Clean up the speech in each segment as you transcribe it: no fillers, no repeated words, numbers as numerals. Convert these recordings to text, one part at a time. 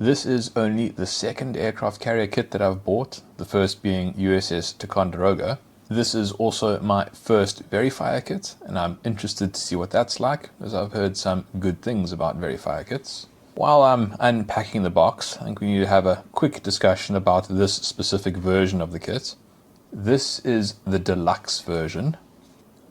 This is only the second aircraft carrier kit that I've bought, the first being USS Ticonderoga. This is also my first verifier kit, and I'm interested to see what that's like, as I've heard some good things about verifier kits. While I'm unpacking the box, I think we need to have a quick discussion about this specific version of the kit. This is the deluxe version.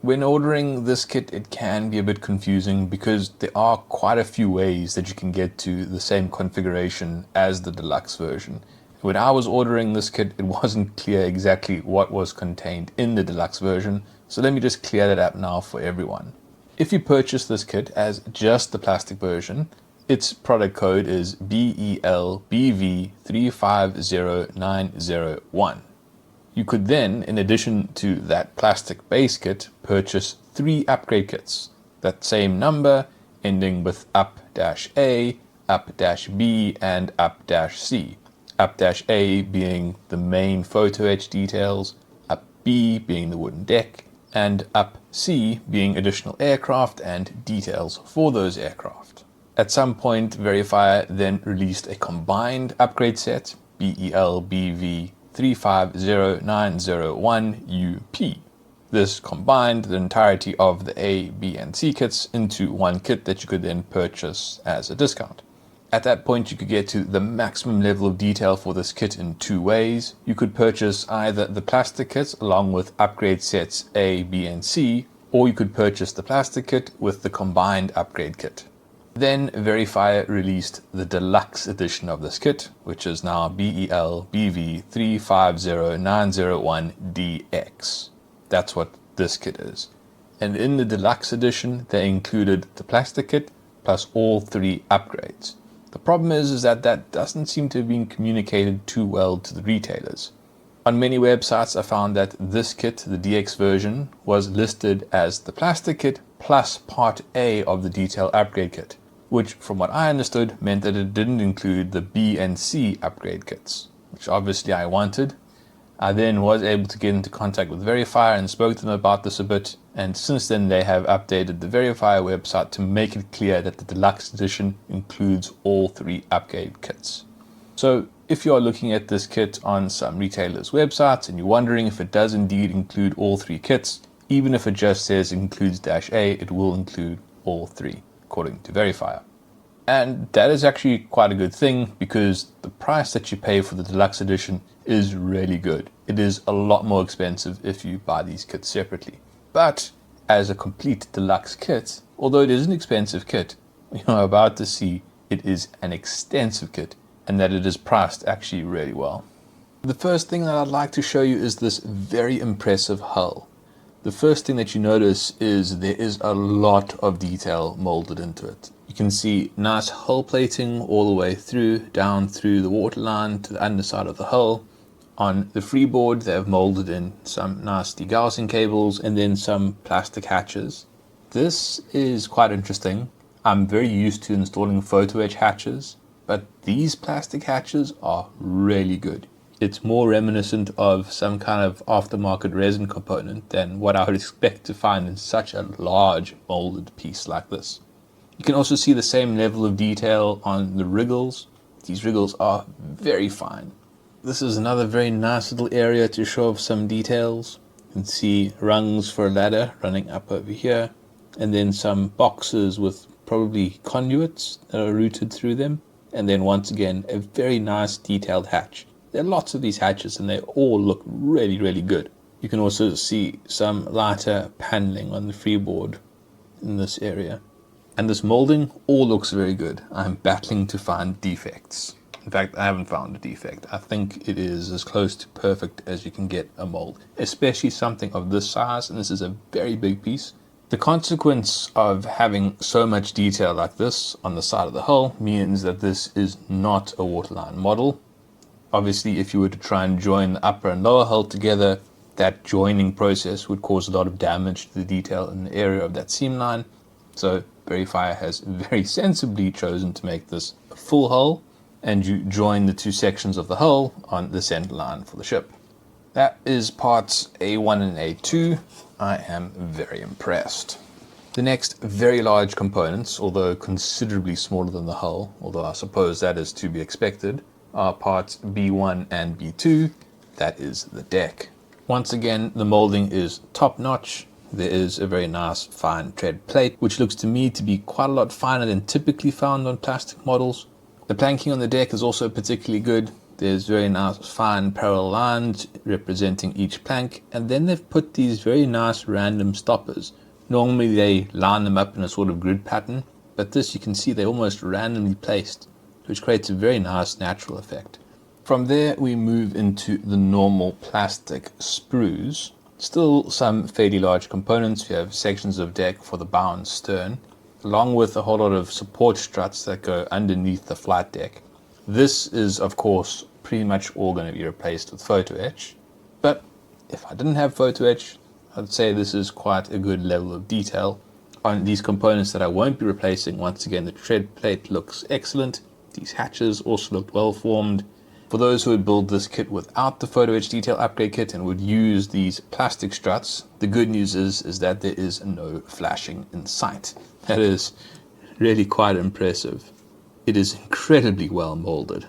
When ordering this kit, it can be a bit confusing because there are quite a few ways that you can get to the same configuration as the deluxe version. When I was ordering this kit, it wasn't clear exactly what was contained in the deluxe version, so let me just clear that up now for everyone. If you purchase this kit as just the plastic version, its product code is BELBV350901. You could then, in addition to that plastic base kit, purchase 3 upgrade kits. That same number, ending with up-A, up-B, and up-C. Up-A being the main photo etch details, up-B being the wooden deck, and up-C being additional aircraft and details for those aircraft. At some point, Verifier then released a combined upgrade set, BELBV350901UP. This combined the entirety of the A, B, and C kits into one kit that you could then purchase as a discount. At that point, you could get to the maximum level of detail for this kit in 2 ways. You could purchase either the plastic kit along with upgrade sets A, B, and C, or you could purchase the plastic kit with the combined upgrade kit. Then Verifier released the deluxe edition of this kit, which is now BELBV350901DX. That's what this kit is. And in the deluxe edition, they included the plastic kit plus all 3 upgrades. The problem is that that doesn't seem to have been communicated too well to the retailers. On many websites, I found that this kit, the DX version, was listed as the plastic kit plus part A of the detail upgrade kit, which from what I understood meant that it didn't include the B and C upgrade kits, which obviously I wanted. I then was able to get into contact with Verifier and spoke to them about this a bit, and since then they have updated the Verifier website to make it clear that the deluxe edition includes all 3 upgrade kits. So if you are looking at this kit on some retailers' websites and you're wondering if it does indeed include all 3 kits, even if it just says includes -A, it will include all 3. According to Verifier. And that is actually quite a good thing because the price that you pay for the deluxe edition is really good. It is a lot more expensive if you buy these kits separately. But as a complete deluxe kit, although it is an expensive kit, you're about to see it is an extensive kit and that it is priced actually really well. The first thing that I'd like to show you is this very impressive hull. The first thing that you notice is there is a lot of detail molded into it. You can see nice hull plating all the way through, down through the waterline to the underside of the hull. On the freeboard, they have molded in some nice degaussing cables and then some plastic hatches. This is quite interesting. I'm very used to installing photo etch hatches, but these plastic hatches are really good. It's more reminiscent of some kind of aftermarket resin component than what I would expect to find in such a large molded piece like this. You can also see the same level of detail on the wriggles. These wriggles are very fine. This is another very nice little area to show off some details. You can see rungs for a ladder running up over here, and then some boxes with probably conduits that are routed through them, and then once again a very nice detailed hatch. There are lots of these hatches and they all look really, really good. You can also see some lighter paneling on the freeboard in this area. And this molding all looks very good. I'm battling to find defects. In fact, I haven't found a defect. I think it is as close to perfect as you can get a mold, especially something of this size, and this is a very big piece. The consequence of having so much detail like this on the side of the hull means that this is not a waterline model. Obviously, if you were to try and join the upper and lower hull together, that joining process would cause a lot of damage to the detail in the area of that seam line. So Verifier has very sensibly chosen to make this a full hull, and you join the 2 sections of the hull on the center line for the ship. That is parts A1 and A2. I am very impressed. The next very large components, although considerably smaller than the hull, although I suppose that is to be expected, are parts B1 and B2, that is the deck. Once again, the molding is top notch. There is a very nice fine tread plate, which looks to me to be quite a lot finer than typically found on plastic models. The planking on the deck is also particularly good. There's very nice fine parallel lines representing each plank, and then they've put these very nice random stoppers. Normally they line them up in a sort of grid pattern, but this you can see they're almost randomly placed, which creates a very nice natural effect. From there we move into the normal plastic sprues. Still some fairly large components. We have sections of deck for the bow and stern, along with a whole lot of support struts that go underneath the flight deck. This is of course pretty much all going to be replaced with photo etch, but if I didn't have photo etch, I'd say this is quite a good level of detail. On these components that I won't be replacing, once again the tread plate looks excellent. These hatches also look well formed. For those who would build this kit without the photo etch detail upgrade kit and would use these plastic struts, the good news is that there is no flashing in sight. That is really quite impressive. It is incredibly well molded.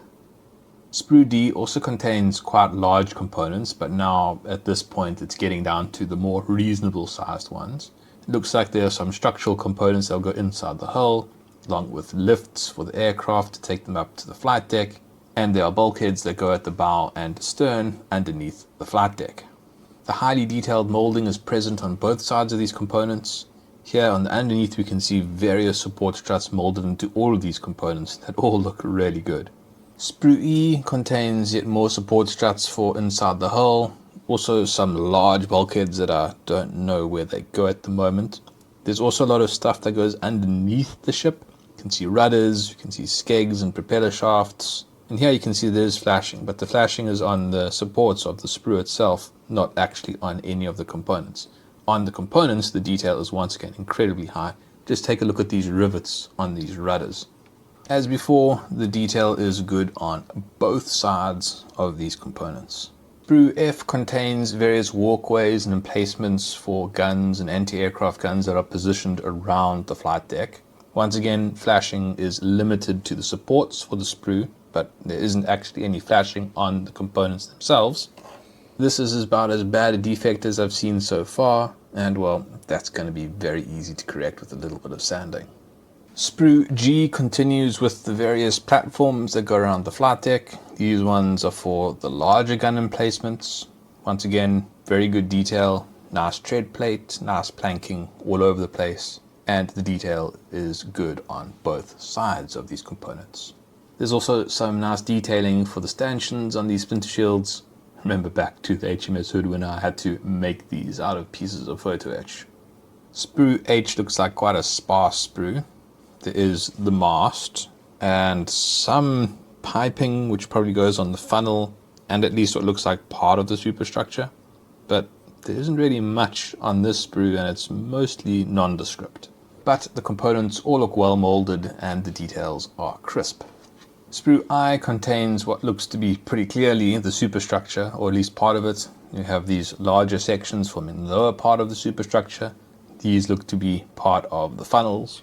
Sprue D also contains quite large components, but now at this point it's getting down to the more reasonable sized ones. It looks like there are some structural components that will go inside the hull, along with lifts for the aircraft to take them up to the flight deck, and there are bulkheads that go at the bow and stern underneath the flight deck. The highly detailed molding is present on both sides of these components. Here on the underneath we can see various support struts molded into all of these components that all look really good. Sprue E contains yet more support struts for inside the hull, also some large bulkheads that I don't know where they go at the moment. There's also a lot of stuff that goes underneath the ship. You can see rudders, you can see skegs and propeller shafts, and here you can see there's flashing, but the flashing is on the supports of the sprue itself, not actually on any of the components. On the components, the detail is once again incredibly high. Just take a look at these rivets on these rudders. As before, the detail is good on both sides of these components. Sprue F contains various walkways and emplacements for guns and anti-aircraft guns that are positioned around the flight deck. Once again, flashing is limited to the supports for the sprue, but there isn't actually any flashing on the components themselves. This is about as bad a defect as I've seen so far, and well, that's going to be very easy to correct with a little bit of sanding. Sprue G continues with the various platforms that go around the flight deck. These ones are for the larger gun emplacements. Once again, very good detail, nice tread plate, nice planking all over the place, and the detail is good on both sides of these components. There's also some nice detailing for the stanchions on these splinter shields. Remember back to the HMS Hood when I had to make these out of pieces of photo etch. Sprue H looks like quite a sparse sprue. There is the mast and some piping which probably goes on the funnel and at least what looks like part of the superstructure, but there isn't really much on this sprue and it's mostly nondescript. But the components all look well molded and the details are crisp. Sprue I contains what looks to be pretty clearly the superstructure, or at least part of it. You have these larger sections forming the lower part of the superstructure. These look to be part of the funnels.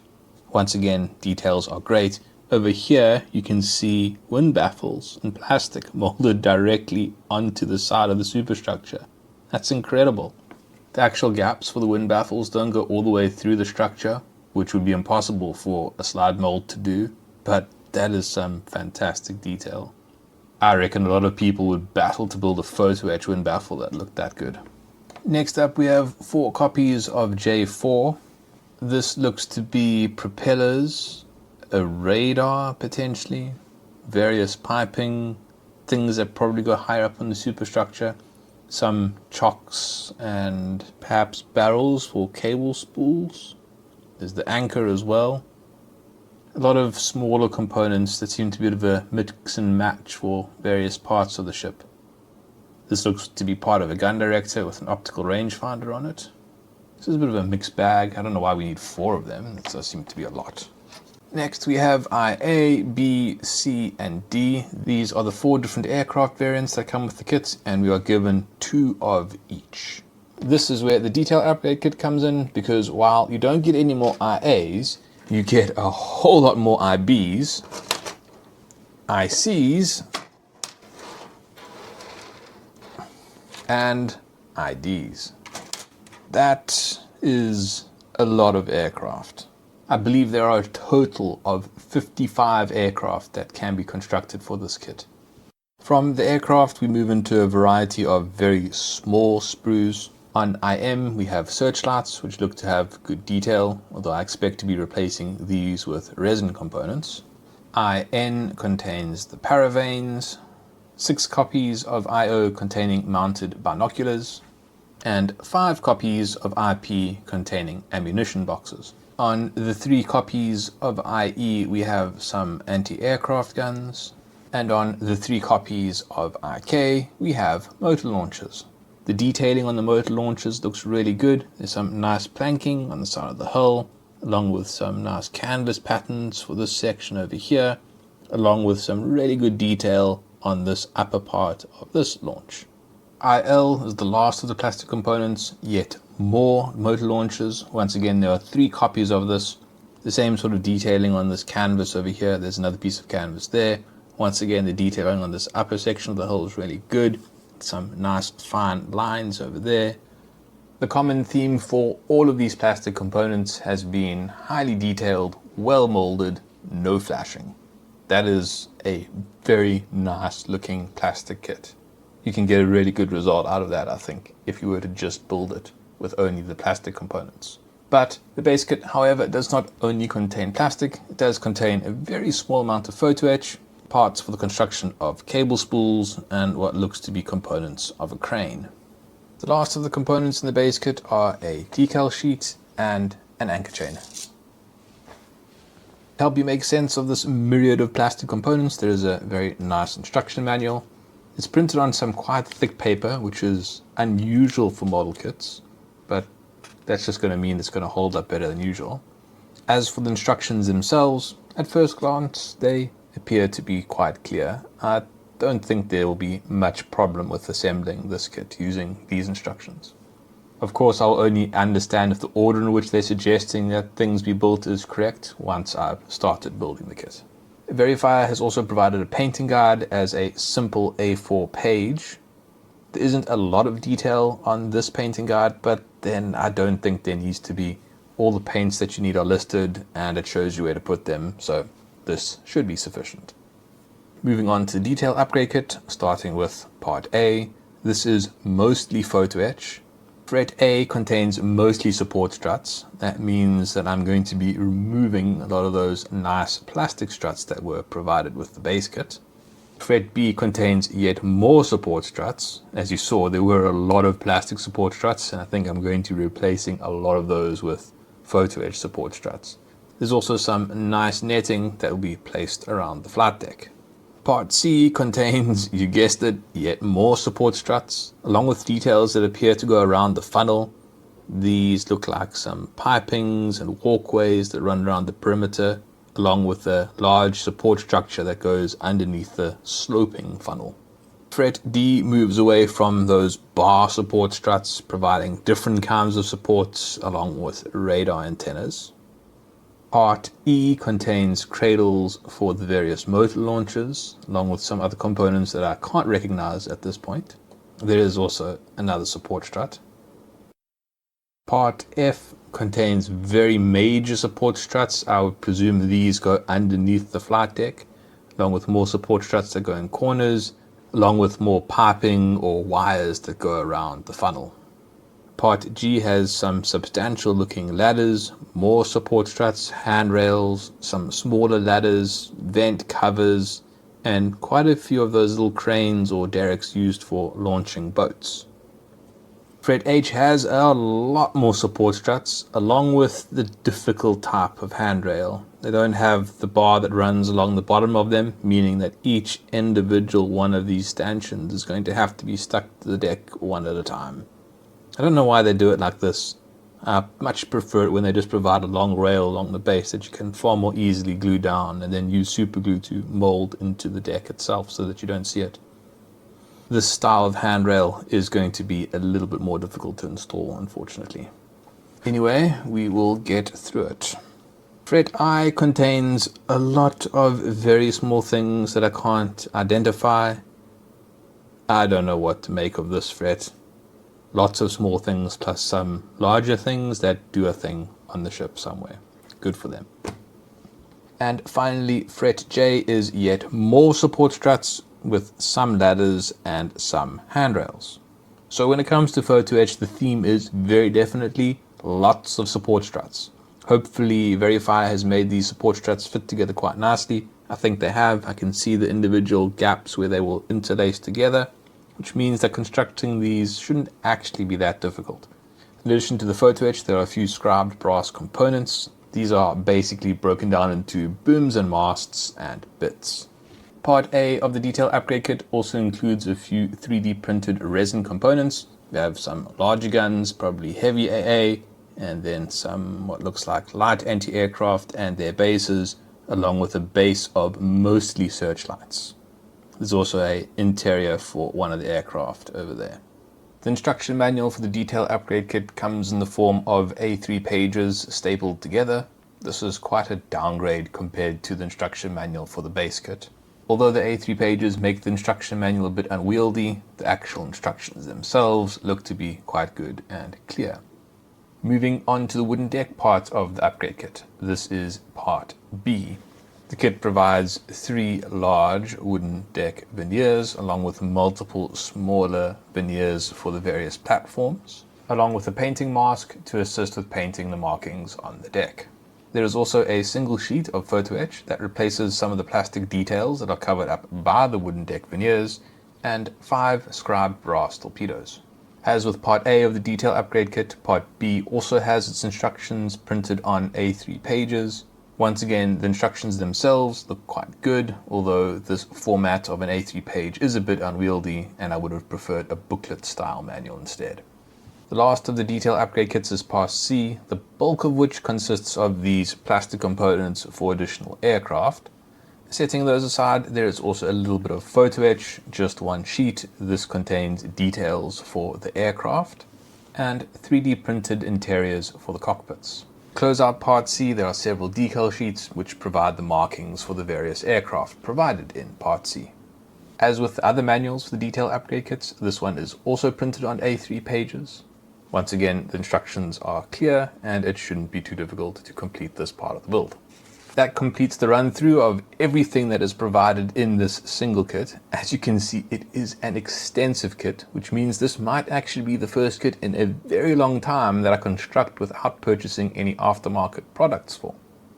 Once again, details are great. Over here, you can see wind baffles in plastic molded directly onto the side of the superstructure. That's incredible. The actual gaps for the wind baffles don't go all the way through the structure, which would be impossible for a slide mold to do, but that is some fantastic detail. I reckon a lot of people would battle to build a photo etch wind baffle that looked that good. Next up, we have 4 copies of J4. This looks to be propellers, a radar potentially, various piping, things that probably go higher up on the superstructure, some chocks and perhaps barrels for cable spools. There's the anchor as well. A lot of smaller components that seem to be a bit of a mix and match for various parts of the ship. This looks to be part of a gun director with an optical rangefinder on it. This is a bit of a mixed bag. I don't know why we need 4 of them. That does seem to be a lot. Next we have IA, B, C, and D. These are the 4 different aircraft variants that come with the kit, and we are given 2 of each. This is where the detail upgrade kit comes in, because while you don't get any more IAs, you get a whole lot more IBs, ICs, and IDs. That is a lot of aircraft. I believe there are a total of 55 aircraft that can be constructed for this kit. From the aircraft, we move into a variety of very small sprues. On IM, we have searchlights, which look to have good detail, although I expect to be replacing these with resin components. IN contains the paravanes, 6 copies of IO containing mounted binoculars, and 5 copies of IP containing ammunition boxes. On the 3 copies of IE, we have some anti-aircraft guns, and on the 3 copies of IK, we have motor launchers. The detailing on the motor launchers looks really good. There's some nice planking on the side of the hull, along with some nice canvas patterns for this section over here, along with some really good detail on this upper part of this launch. IL is the last of the plastic components, yet more motor launchers. Once again, there are 3 copies of this. The same sort of detailing on this canvas over here. There's another piece of canvas there. Once again, the detailing on this upper section of the hull is really good. Some nice fine lines over there. The common theme for all of these plastic components has been highly detailed, well molded, no flashing. That is a very nice looking plastic kit. You can get a really good result out of that, I think, if you were to just build it with only the plastic components. But the base kit, however, does not only contain plastic, it does contain a very small amount of photo etch, parts for the construction of cable spools, and what looks to be components of a crane. The last of the components in the base kit are a decal sheet and an anchor chain. To help you make sense of this myriad of plastic components, there is a very nice instruction manual. It's printed on some quite thick paper, which is unusual for model kits, but that's just going to mean it's going to hold up better than usual. As for the instructions themselves, at first glance, they appear to be quite clear. I don't think there will be much problem with assembling this kit using these instructions. Of course, I'll only understand if the order in which they're suggesting that things be built is correct once I've started building the kit. Verifier has also provided a painting guide as a simple A4 page. There isn't a lot of detail on this painting guide, but then I don't think there needs to be. All the paints that you need are listed and it shows you where to put them, so this should be sufficient. Moving on to the detail upgrade kit, starting with part A. This is mostly photo etch. Fret A contains mostly support struts. That means that I'm going to be removing a lot of those nice plastic struts that were provided with the base kit. Fret B contains yet more support struts. As you saw, there were a lot of plastic support struts, and I think I'm going to be replacing a lot of those with photo etch support struts. There's also some nice netting that will be placed around the flight deck. Part C contains, you guessed it, yet more support struts, along with details that appear to go around the funnel. These look like some pipings and walkways that run around the perimeter, along with a large support structure that goes underneath the sloping funnel. Fret D moves away from those bar support struts, providing different kinds of supports along with radar antennas. Part E contains cradles for the various motor launchers, along with some other components that I can't recognize at this point. There is also another support strut. Part F contains very major support struts. I would presume these go underneath the flight deck, along with more support struts that go in corners, along with more piping or wires that go around the funnel. Part G has some substantial looking ladders, more support struts, handrails, some smaller ladders, vent covers, and quite a few of those little cranes or derricks used for launching boats. Fret H has a lot more support struts, along with the difficult type of handrail. They don't have the bar that runs along the bottom of them, meaning that each individual one of these stanchions is going to have to be stuck to the deck one at a time. I don't know why they do it like this. I much prefer it when they just provide a long rail along the base that you can far more easily glue down and then use super glue to mold into the deck itself so that you don't see it. This style of handrail is going to be a little bit more difficult to install, unfortunately. Anyway, we will get through it. Fret I contains a lot of very small things that I can't identify. I don't know what to make of this fret. Lots of small things plus some larger things that do a thing on the ship somewhere. Good for them. And finally, fret J is yet more support struts with some ladders and some handrails. So when it comes to photo etch, the theme is very definitely lots of support struts. Hopefully Verify has made these support struts fit together quite nicely. I think they have. I can see the individual gaps where they will interlace together, which means that constructing these shouldn't actually be that difficult. In addition to the photo etch, there are a few scribed brass components. These are basically broken down into booms and masts and bits. Part A of the detail upgrade kit also includes a few 3D printed resin components. We have some larger guns, probably heavy AA, and then some what looks like light anti-aircraft and their bases, along with a base of mostly searchlights. There's also an interior for one of the aircraft over there. The instruction manual for the detail upgrade kit comes in the form of A3 pages stapled together. This is quite a downgrade compared to the instruction manual for the base kit. Although the A3 pages make the instruction manual a bit unwieldy, the actual instructions themselves look to be quite good and clear. Moving on to the wooden deck part of the upgrade kit. This is part B. The kit provides 3 large wooden deck veneers along with multiple smaller veneers for the various platforms, along with a painting mask to assist with painting the markings on the deck. There is also a single sheet of photo etch that replaces some of the plastic details that are covered up by the wooden deck veneers, and 5 scribed brass torpedoes. As with part A of the detail upgrade kit, part B also has its instructions printed on A3 pages. Once again, the instructions themselves look quite good, although this format of an A3 page is a bit unwieldy and I would have preferred a booklet style manual instead. The last of the detail upgrade kits is part C, the bulk of which consists of these plastic components for additional aircraft. Setting those aside, there is also a little bit of photo etch, just one sheet. This contains details for the aircraft and 3D printed interiors for the cockpits. Close out part C, there are several decal sheets which provide the markings for the various aircraft provided in part C. As with the other manuals for the detail upgrade kits, this one is also printed on A3 pages. Once again, the instructions are clear and it shouldn't be too difficult to complete this part of the build. That completes the run through of everything that is provided in this single kit. As you can see, it is an extensive kit, which means this might actually be the first kit in a very long time that I construct without purchasing any aftermarket products for.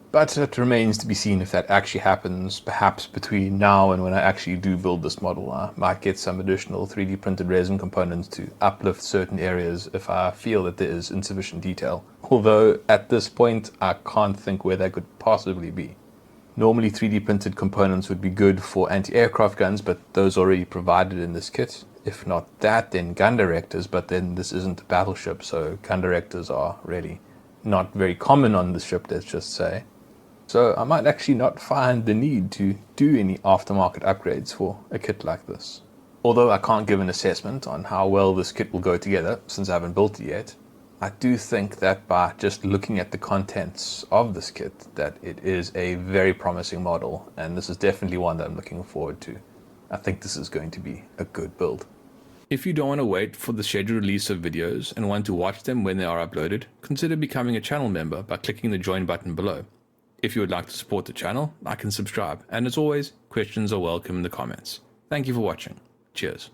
But it remains to be seen if that actually happens. Perhaps between now and when I actually do build this model, I might get some additional 3D printed resin components to uplift certain areas if I feel that there is insufficient detail. Although at this point, I can't think where that could possibly be. Normally 3D printed components would be good for anti-aircraft guns, but those are already provided in this kit. If not that, then gun directors, but then this isn't a battleship, so gun directors are really not very common on the ship, let's just say. So I might actually not find the need to do any aftermarket upgrades for a kit like this. Although I can't give an assessment on how well this kit will go together since I haven't built it yet, I do think that by just looking at the contents of this kit that it is a very promising model, and this is definitely one that I'm looking forward to. I think this is going to be a good build. If you don't want to wait for the scheduled release of videos and want to watch them when they are uploaded, consider becoming a channel member by clicking the join button below. If you would like to support the channel, like and subscribe, and as always, questions are welcome in the comments. Thank you for watching. Cheers.